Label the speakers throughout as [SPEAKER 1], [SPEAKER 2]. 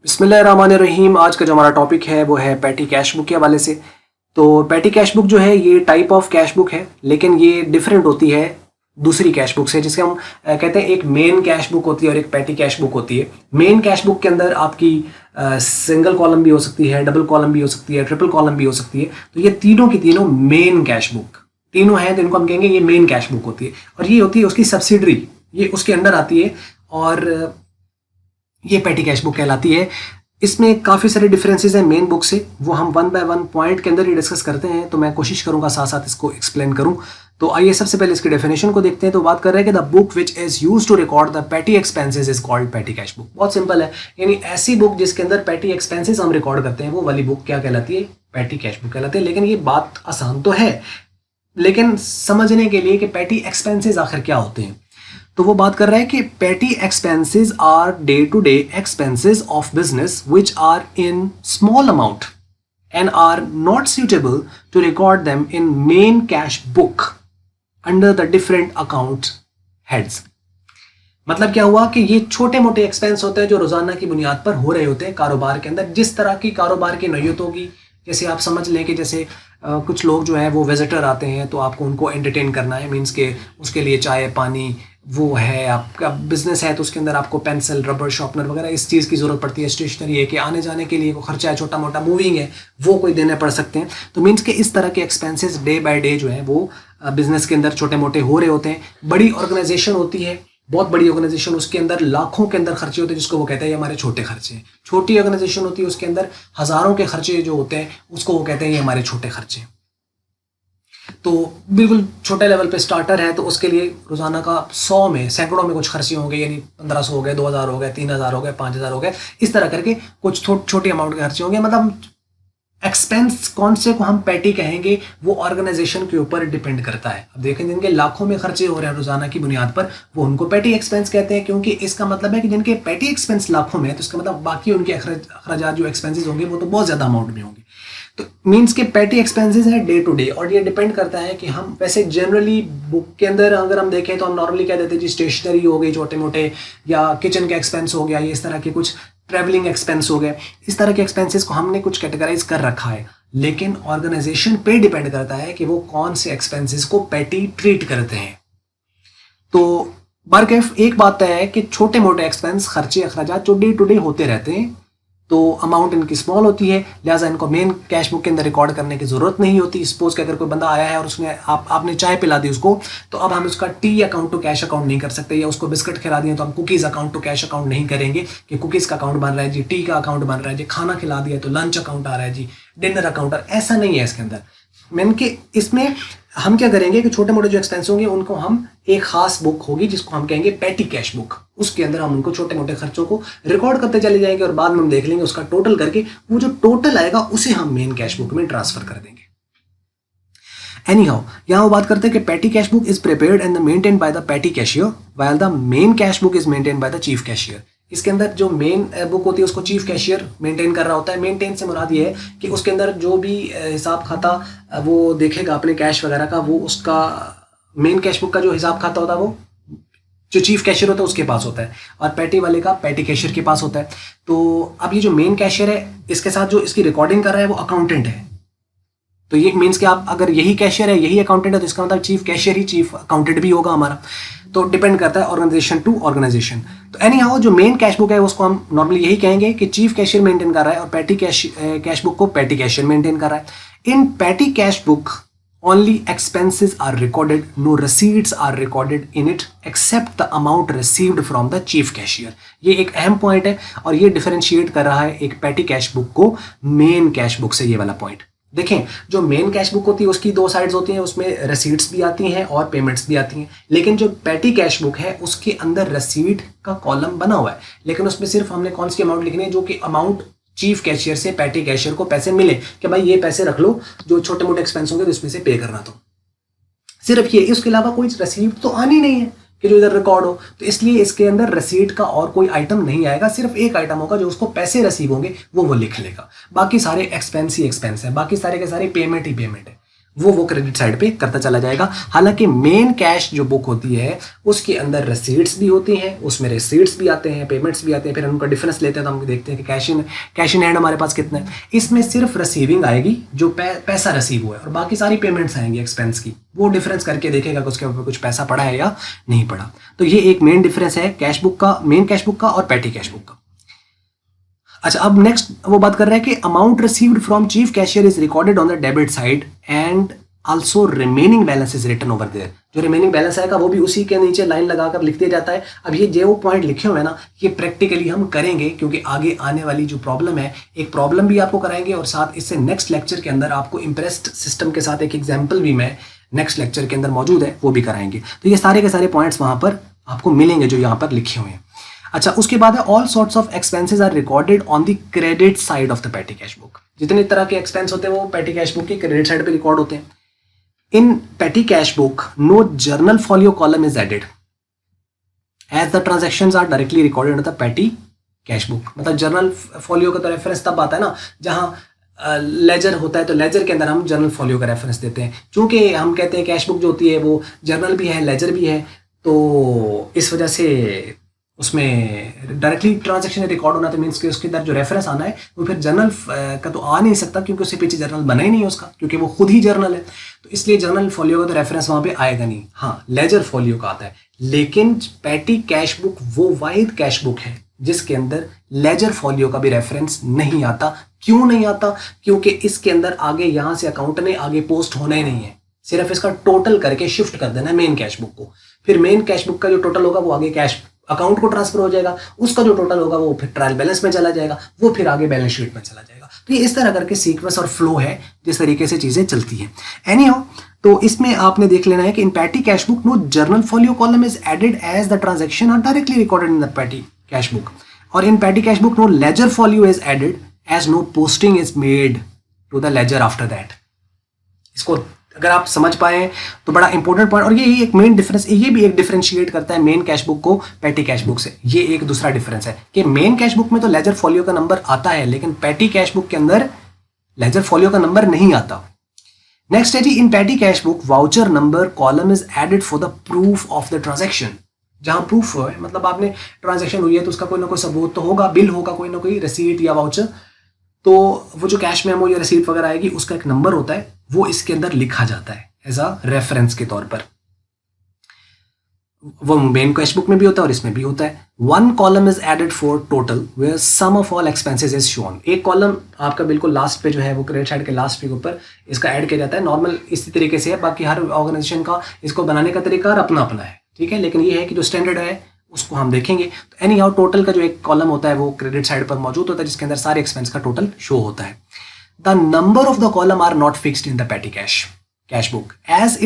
[SPEAKER 1] बिस्मिल्लाहिर्रहमानिर्रहीम। आज का जो हमारा टॉपिक है वो है पैटी कैश बुक के हवाले से। तो पैटी कैश बुक जो है ये टाइप ऑफ कैश बुक है, लेकिन ये डिफरेंट होती है दूसरी कैश बुक से, जिसके हम कहते हैं एक मेन कैश बुक होती है और एक पैटी कैश बुक होती है। मेन कैश बुक के अंदर आपकी सिंगल कॉलम भी हो सकती है, डबल कॉलम भी हो सकती है, ट्रिपल कॉलम भी हो सकती है। तो ये तीनों की तीनों मेन कैश बुक तीनों हैं, तो इनको हम कहेंगे ये मेन कैश बुक होती है। और ये होती है उसकी सब्सिडरी, ये उसके अंडर आती है और ये पैटी कैश बुक कहलाती है। इसमें काफ़ी सारे डिफरेंसेस हैं मेन बुक से, वो हम वन बाय वन पॉइंट के अंदर ही डिस्कस करते हैं, तो मैं कोशिश करूंगा साथ साथ इसको एक्सप्लेन करूं। तो आइए सबसे पहले इसकी डेफिनेशन को देखते हैं। तो बात कर रहे हैं कि the book which is use to record the petty expenses is called petty cash book. बहुत सिंपल है, यानी ऐसी बुक जिसके अंदर पैटी एक्सपेंसेस हम रिकॉर्ड करते हैं वो वाली बुक क्या कहलाती है? पैटी कैश बुक कहलाती है। लेकिन ये बात आसान तो है, लेकिन समझने के लिए कि पैटी एक्सपेंसेस आखिर क्या होते हैं, तो वो बात कर रहा है कि petty expenses are day to day expenses of business which are in small amount and are not suitable to record them in main cash book under the different account heads. मतलब क्या हुआ कि ये छोटे मोटे एक्सपेंस होते हैं जो रोजाना की बुनियाद पर हो रहे होते हैं कारोबार के अंदर। जिस तरह की कारोबार की नौयत होगी, जैसे आप समझ लें कि जैसे कुछ लोग जो है वो विजिटर आते हैं तो आपको उनको एंटरटेन करना है, मीन्स के उसके लिए चाय पानी वो है, आपका बिजनेस है तो उसके अंदर आपको पेंसिल रबर शार्पनर वगैरह इस चीज़ की ज़रूरत पड़ती है। स्टेशनरी है कि आने जाने के लिए को खर्चा है, छोटा मोटा मूविंग है, वो कोई देने पड़ सकते हैं। तो मीन्स के इस तरह के एक्सपेंसेस डे बाय डे जो है वो बिजनेस के अंदर छोटे मोटे हो रहे होते हैं। बड़ी ऑर्गेनाइजेशन होती है, बहुत बड़ी ऑर्गेनाइजेशन, उसके अंदर लाखों के अंदर खर्चे होते हैं, जिसको वो कहते हैं ये हमारे छोटे खर्चे हैं। छोटी ऑर्गेनाइजेशन होती है, उसके अंदर हज़ारों के खर्चे जो होते हैं उसको वो कहते हैं ये हमारे छोटे खर्चे। तो बिल्कुल छोटे लेवल पे स्टार्टर है तो उसके लिए रोजाना का 100 में सैकड़ों में कुछ खर्चे होंगे, यानी 1500 हो गए, 2000 हो गए, 3000 हो गए, 5000 हो गए, इस तरह करके कुछ छोटी अमाउंट के खर्चे होंगे। मतलब एक्सपेंस कौन से को हम पैटी कहेंगे वो ऑर्गेनाइजेशन के ऊपर डिपेंड करता है। अब देखें जिनके लाखों में खर्चे हो रहे हैं रोजाना की बुनियाद पर वो उनको पैटी एक्सपेंस कहते हैं, क्योंकि इसका मतलब है कि जिनके पैटी एक्सपेंस लाखों में है तो इसका मतलब बाकी उनके अखराजात जो एक्सपेंसेस होंगे वो तो बहुत ज्यादा अमाउंट में होंगे। तो मीन्स के पैटी एक्सपेंसेस है डे टू डे, और ये डिपेंड करता है कि हम वैसे जनरली बुक के अंदर अगर हम देखें तो हम नॉर्मली कह देते हैं जी स्टेशनरी हो गई छोटे मोटे, या किचन का एक्सपेंस हो गया, ये इस तरह के कुछ ट्रैवलिंग एक्सपेंस हो गए, इस तरह के एक्सपेंसेस को हमने कुछ कैटेगराइज कर रखा है। लेकिन ऑर्गेनाइजेशन पे डिपेंड करता है कि वो कौन से एक्सपेंसेस को पैटी ट्रीट करते हैं। तो बरकैफ एक बात तय है कि छोटे मोटे एक्सपेंस खर्चे अखराजात जो डे टू डे होते रहते हैं, तो अमाउंट इनकी स्मॉल होती है, लिहाजा इनको मेन कैश बुक के अंदर रिकॉर्ड करने की ज़रूरत नहीं होती। सपोज कि अगर कोई बंदा आया है और उसने आपने चाय पिला दी उसको, तो अब हम उसका T account to cash account नहीं कर सकते, या उसको बिस्किट खिला दिए तो हम cookies account to cash account नहीं करेंगे कि कुकीज़ का अकाउंट बन रहा है जी, टी का अकाउंट बन रहा है जी, खाना खिला दिया तो लंच अकाउंट आ रहा है जी, डिनर अकाउंट। ऐसा नहीं है इसके अंदर। मीन के इसमें हम क्या करेंगे कि छोटे मोटे जो एक्सपेंस होंगे उनको हम एक खास बुक होगी जिसको हम कहेंगे पैटी कैश बुक, उसके अंदर हम उनको छोटे मोटे खर्चों को रिकॉर्ड करते चले जाएंगे और बाद में हम देख लेंगे उसका टोटल करके वो जो टोटल आएगा उसे हम मेन कैश बुक में ट्रांसफर कर देंगे। एनी हाउ, यहाँ वो बात करते हैं कि petty cash book is prepared and maintain by the petty cashier while the main cash book is maintain by the chief cashier. इसके अंदर जो मेन बुक होती है उसको चीफ कैशियर मेंटेन कर रहा होता है। मेंटेन से मुराद ये है कि उसके अंदर जो भी हिसाब खाता वो देखेगा अपने कैश वगैरह का, वो उसका मेन कैश बुक का जो हिसाब खाता होता है वो जो चीफ कैशियर होता है उसके पास होता है, और पैटी वाले का पैटी कैशियर के पास होता है। तो अब ये जो मेन कैशियर है इसके साथ जो इसकी रिकॉर्डिंग कर रहा है वो अकाउंटेंट है। तो ये मीन्स कि आप अगर यही कैशियर है यही अकाउंटेंट है तो इसका मतलब चीफ कैशियर ही चीफ अकाउंटेंट भी होगा हमारा। तो डिपेंड करता है ऑर्गेनाइजेशन टू ऑर्गेनाइजेशन। तो एनी हाउ जो मेन कैश बुक है उसको हम नॉर्मली यही कहेंगे कि चीफ कैशियर मेंटेन कर रहा है और पैटी कैश बुक को पैटी कैशियर मेंटेन कर रहा है। In petty cash book only expenses are recorded, no receipts are recorded in it except the amount received from the chief cashier। ये एक अहम पॉइंट है और ये डिफरेंशिएट कर रहा है एक पैटी कैश बुक को मेन कैश बुक से। ये वाला पॉइंट देखें, जो मेन कैश बुक होती है उसकी दो साइड्स होती हैं, उसमें रसीट्स भी आती हैं और पेमेंट्स भी आती हैं। लेकिन जो पैटी कैश बुक है उसके अंदर रसीट का कॉलम बना हुआ है, लेकिन उसमें सिर्फ हमने कौन सी अमाउंट लिखनी है जो कि अमाउंट चीफ कैशियर से पैटी कैशियर को पैसे मिले कि भाई ये पैसे रख लो, जो छोटे मोटे एक्सपेंस होंगे तो इसमें से पे करना। तो सिर्फ ये, इसके अलावा कोई रसीद तो आनी नहीं है कि जो इधर रिकॉर्ड हो, तो इसलिए इसके अंदर रसीद का और कोई आइटम नहीं आएगा। सिर्फ एक आइटम होगा जो उसको पैसे रिसीव होंगे वो लिख लेगा, बाकी सारे एक्सपेंस ही एक्सपेंस है, बाकी सारे के सारे पेमेंट ही पेमेंट है। वो क्रेडिट साइड पे करता चला जाएगा। हालांकि मेन कैश जो बुक होती है उसके अंदर रसीट्स भी होती हैं, उसमें रिसीट्स भी आते हैं, पेमेंट्स भी आते हैं, फिर उनका डिफरेंस लेते हैं तो हम देखते हैं कि कैश इन हैंड हमारे पास कितना है। इसमें सिर्फ रिसीविंग आएगी जो पैसा रिसीव हुआ है, और बाकी सारी पेमेंट्स आएंगी एक्सपेंस की, वो डिफरेंस करके देखेगा कि उसके ऊपर कुछ पैसा पड़ा है या नहीं पड़ा। तो ये एक मेन डिफरेंस है कैश बुक का, मेन कैश बुक का और पेटी कैश बुक का। अच्छा, अब नेक्स्ट वो बात कर रहा है कि amount received from chief cashier is recorded on the debit side and also remaining balance is written over there. जो रिमेनिंग बैलेंस आएगा वो भी उसी के नीचे लाइन लगाकर लिख दिया जाता है। अब ये जो पॉइंट लिखे हुए हैं ना, ये प्रैक्टिकली हम करेंगे क्योंकि आगे आने वाली जो प्रॉब्लम है, एक प्रॉब्लम भी आपको कराएंगे और साथ इससे नेक्स्ट लेक्चर के अंदर आपको इम्प्रेस्ड सिस्टम के साथ एक एग्जाम्पल भी मैं नेक्स्ट लेक्चर के अंदर मौजूद है, वो भी कराएंगे। तो ये सारे के सारे पॉइंट्स वहां पर आपको मिलेंगे जो यहाँ पर लिखे हुए हैं। अच्छा, उसके बाद है all sorts of expenses are recorded on the credit side of the petty cash book. जितने तरह के एक्सपेंस होते हैं वो पेटी कैश बुक के क्रेडिट साइड पे रिकॉर्ड होते हैं। In petty cash book no journal folio column is added as the transactions are directly recorded in the petty cash book. मतलब जर्नल फॉलियो का तो रेफरेंस तब आता है ना जहां लेजर होता है, तो लेजर के अंदर हम जर्नल फॉलियो का रेफरेंस देते हैं। चूंकि हम कहते हैं कैश बुक जो होती है वो जर्नल भी है लेजर भी है, तो इस वजह से उसमें डायरेक्टली ट्रांजैक्शन रिकॉर्ड होना तो मीन्स कि उसके अंदर जो रेफरेंस आना है वो फिर जर्नल का तो आ नहीं सकता, क्योंकि उससे पीछे जर्नल बना ही नहीं है उसका, क्योंकि वो खुद ही जर्नल है। तो इसलिए जर्नल फॉलियो का तो रेफरेंस वहां पे आएगा नहीं। हाँ, लेजर फॉलियो का आता है, लेकिन पेटी कैश बुक वो वाहिद कैश बुक है जिसके अंदर लेजर फॉलियो का भी रेफरेंस नहीं आता। क्यों नहीं आता? क्योंकि इसके अंदर आगे यहां से अकाउंट ने आगे पोस्ट होना ही नहीं है, सिर्फ इसका टोटल करके शिफ्ट कर देना है मेन कैश बुक को। फिर मेन कैश बुक का जो टोटल होगा वो आगे कैश अकाउंट को ट्रांसफर हो जाएगा, उसका जो टोटल होगा वो फिर ट्रायल बैलेंस में चला जाएगा, वो फिर आगे बैलेंस शीट में चला जाएगा। तो ये इस तरह करके सीक्वेंस और फ्लो है जिस तरीके से चीजें चलती हैं। एनीहाउ, तो इसमें आपने देख लेना है कि in petty cash book no journal folio column is added as the transaction are directly recorded in the petty cash book, और in petty cash book no ledger folio is added as no posting is made to the ledger after that. इसको अगर आप समझ पाए तो बड़ा important point, और ये एक मेन डिफरेंस, ये भी एक डिफरेंशिएट करता है मेन कैश बुक को पेटी कैश बुक से। ये एक दूसरा डिफरेंस है कि मेन कैश बुक में तो लेजर फॉलियो का नंबर आता है, लेकिन पेटी कैश बुक के अंदर लेजर फॉलियो का नंबर नहीं आता। नेक्स्ट है जी, in petty cash book voucher number column is added for the proof of the transaction. जहां प्रूफ है मतलब आपने ट्रांजैक्शन हुई है तो उसका कोई ना कोई सबूत तो होगा, बिल होगा, कोई ना कोई रसीट या वाउचर, तो वो जो कैश मेमो या रसीट वगैरह आएगी उसका एक नंबर होता है, वो इसके अंदर लिखा जाता है एज अ रेफरेंस के तौर पर। वो मेन कैश बुक में भी होता है और इसमें भी होता है। One column is added for total where sum of all expenses is shown. एक कॉलम आपका बिल्कुल लास्ट पे जो है वो क्रेडिट साइड के लास्ट पे के ऊपर इसका ऐड किया जाता है। नॉर्मल इसी तरीके से है, बाकी हर ऑर्गेनाइजेशन का इसको बनाने का तरीका अपना अपना है, ठीक है, लेकिन ये है कि जो स्टैंडर्ड है उसको हम देखेंगे। तो एनी हाउ टोटल का जो एक कॉलम होता है वो क्रेडिट साइड पर मौजूद होता है जिसके अंदर सारे एक्सपेंस का टोटल शो होता है। The number of the column are not fixed in the petty cash book as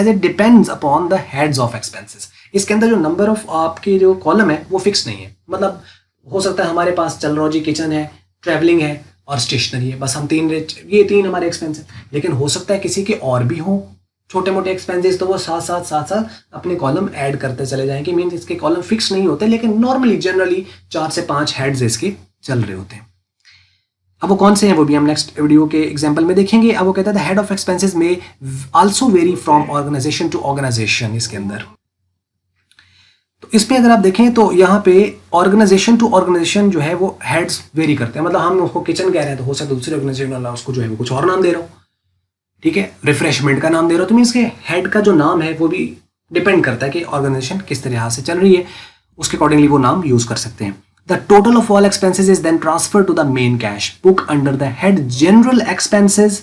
[SPEAKER 1] it depends upon the heads of expenses. इसके अंदर जो नंबर ऑफ आपके जो कॉलम है वो फिक्स नहीं है। मतलब हो सकता है हमारे पास चल रहा जी किचन है, ट्रैवलिंग है और स्टेशनरी है, बस हम ये तीन हमारे एक्सपेंस है, लेकिन हो सकता है किसी के और भी हो छोटे मोटे एक्सपेंसेस, तो वो साथ साथ अपने कॉलम ऐड करते चले जाएंगे। मीन्स इसके कॉलम फिक्स नहीं होते, लेकिन नॉर्मली जनरली 4 से 5 हेड्स इसके चल रहे होते हैं। अब वो कौन से हैं वो भी हम नेक्स्ट वीडियो के एग्जांपल में देखेंगे। अब वो कहता है हेड ऑफ एक्सपेंसेस में also vary from organization to organization. इसके अंदर तो इसमें अगर आप देखें तो यहाँ पे ऑर्गेनाइजेशन टू ऑर्गेनाइजेशन जो है वो हेड्स वेरी करते हैं। मतलब हम उसको किचन कह रहे हैं तो हो सकता है दूसरे ऑर्गेनाइजेशन वाला उसको जो है वो कुछ और नाम दे रहा हो, ठीक है, रिफ्रेशमेंट का नाम दे रहा हो, तो मीन्स के हेड का जो नाम है वो भी डिपेंड करता है कि ऑर्गेनाइजेशन किस तरह से चल रही है, उसके अकॉर्डिंगली वो नाम यूज कर सकते हैं। The total of all expenses is then transfer to the main cash book under the head general expenses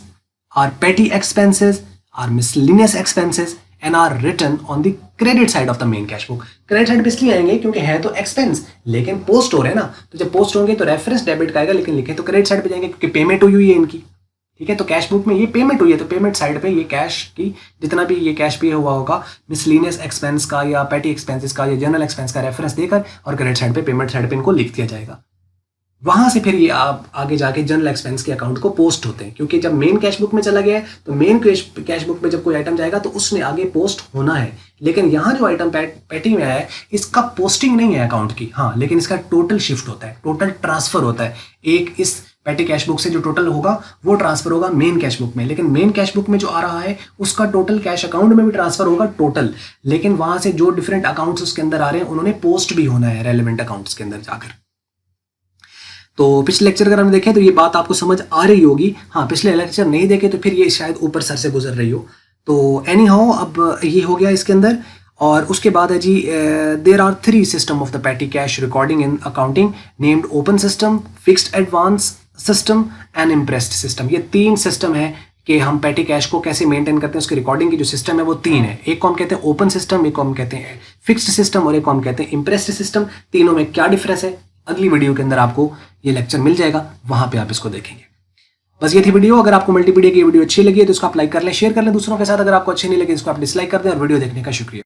[SPEAKER 1] or petty expenses or miscellaneous expenses and are written on the credit side of the main cash book. Credit side पे इसलिए आएंगे क्योंकि है तो expense लेकिन post हो रहे हैं ना, तो जब पोस्ट होंगे तो रेफरेंस डेबिट का आएगा, लेकिन लिखे तो क्रेडिट साइड पे जाएंगे क्योंकि पेमेंट हुई है इनकी, ठीक है। तो कैश बुक में ये पेमेंट हुई है तो पेमेंट साइड पे ये कैश की जितना भी ये कैश पे हुआ होगा मिसलिनियस एक्सपेंस का या पेटी एक्सपेंसेस का या जनरल एक्सपेंस का रेफरेंस देकर और क्रेडिट साइड पे पेमेंट साइड पे इनको लिख दिया जाएगा। वहां से फिर ये आप आगे जाके जनरल एक्सपेंस के अकाउंट को पोस्ट होते हैं, क्योंकि जब मेन कैश बुक में चला गया है तो मेन कैश बुक में जब कोई आइटम जाएगा तो उसने आगे पोस्ट होना है। लेकिन यहाँ जो आइटम पेटी में आया है इसका पोस्टिंग नहीं है अकाउंट की, हाँ, लेकिन इसका टोटल शिफ्ट होता है, टोटल ट्रांसफर होता है। एक इस पेटी कैश बुक से जो टोटल होगा वो ट्रांसफर होगा मेन कैश बुक में, लेकिन मेन कैश बुक में जो आ रहा है उसका टोटल कैश अकाउंट में भी ट्रांसफर होगा टोटल, लेकिन वहां से जो डिफरेंट अकाउंट्स उसके अंदर आ रहे हैं उन्होंने पोस्ट भी होना है रेलेवेंट अकाउंट्स के अंदर जाकर। तो पिछले लेक्चर अगर हम देखें तो ये बात आपको समझ आ रही होगी। हाँ, पिछले लेक्चर नहीं देखे तो फिर ये शायद ऊपर सर से गुजर रही हो। तो एनी हाउ अब ये हो गया इसके अंदर। और उसके बाद है जी there are 3 system of the petty cash recording in accounting named open system, fixed advance system and imprest system. ये 3 सिस्टम है कि हम पेटी कैश को कैसे मेंटेन करते हैं, उसकी रिकॉर्डिंग की जो सिस्टम है वो 3 है। एक को हम कहते हैं ओपन सिस्टम, एक को हम कहते हैं फिक्स्ड सिस्टम और एक को हम कहते हैं इम्प्रेस्ड सिस्टम। तीनों में क्या डिफरेंस है अगली वीडियो के अंदर आपको ये लेक्चर मिल जाएगा, वहां पे आप इसको देखेंगे। बस ये थी वीडियो। अगर आपको मल्टीपीडिया की वीडियो अच्छी लगी है तो इसको आप लाइक कर लें, शेयर कर लें दूसरों के साथ। अगर आपको अच्छी नहीं लगी इसको आप डिसलाइक कर दें। और वीडियो देखने का शुक्रिया।